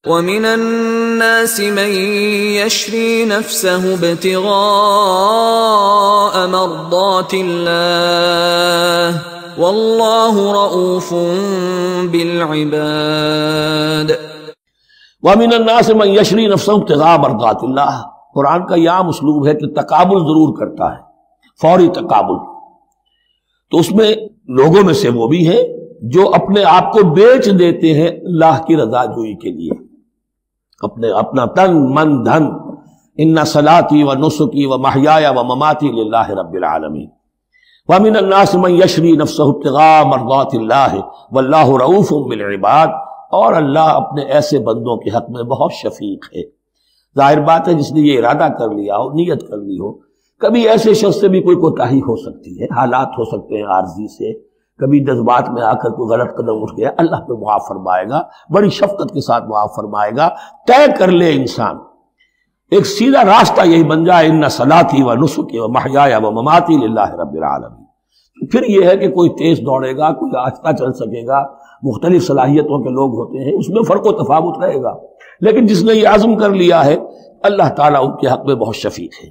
وَمِنَ النَّاسِ مَن يَشْرِي نَفْسَهُ ابْتِغَاءَ مَرْضَاتِ اللَّهِ وَاللَّهُ رَءُوفٌ بِالْعِبَادِ۔ وَمِنَ النَّاسِ مَن يَشْرِي نَفْسَهُ ابْتِغَاءَ مَرْضَاتِ اللَّهِ، قرآن کا یہ عام اسلوب ہے کہ تقابل ضرور کرتا ہے، فوری تقابل۔ تو اس میں لوگوں میں سے وہ بھی ہیں جو اپنے آپ کو بیچ دیتے ہیں اللہ کی رضا جوئی کے لیے، اپنا تن من دھن، ان صلاتی و نسکی و محیایا و مماتی للہ رب العالمین۔ ومن الناس من یشری نفسہ ابتغاء مرضات اللہ واللہ رؤوف بالعباد، اور اللہ اپنے ایسے بندوں کے حق میں بہت شفیق ہے۔ ظاہر بات ہے جس نے یہ ارادہ کر لیا ہو، نیت کر لی ہو، کبھی ایسے شخص سے بھی کوئی کوتاہی ہو سکتی ہے، حالات ہو سکتے ہیں عارضی سے، کبھی جذبات میں آ کر کوئی غلط قدم اٹھ گیا، اللہ پہ معاف فرمائے گا، بڑی شفقت کے ساتھ معاف فرمائے گا۔ طے کر لے انسان، ایک سیدھا راستہ یہی بن جائے، ان صلاتی و نسکی و محیایا و مماتی للہ رب العالمین۔ پھر یہ ہے کہ کوئی تیز دوڑے گا، کوئی آہستہ چل سکے گا، مختلف صلاحیتوں کے لوگ ہوتے ہیں، اس میں فرق و تفاوت رہے گا، لیکن جس نے یہ عزم کر لیا ہے اللہ تعالیٰ ان کے حق میں بہت شفیق ہے۔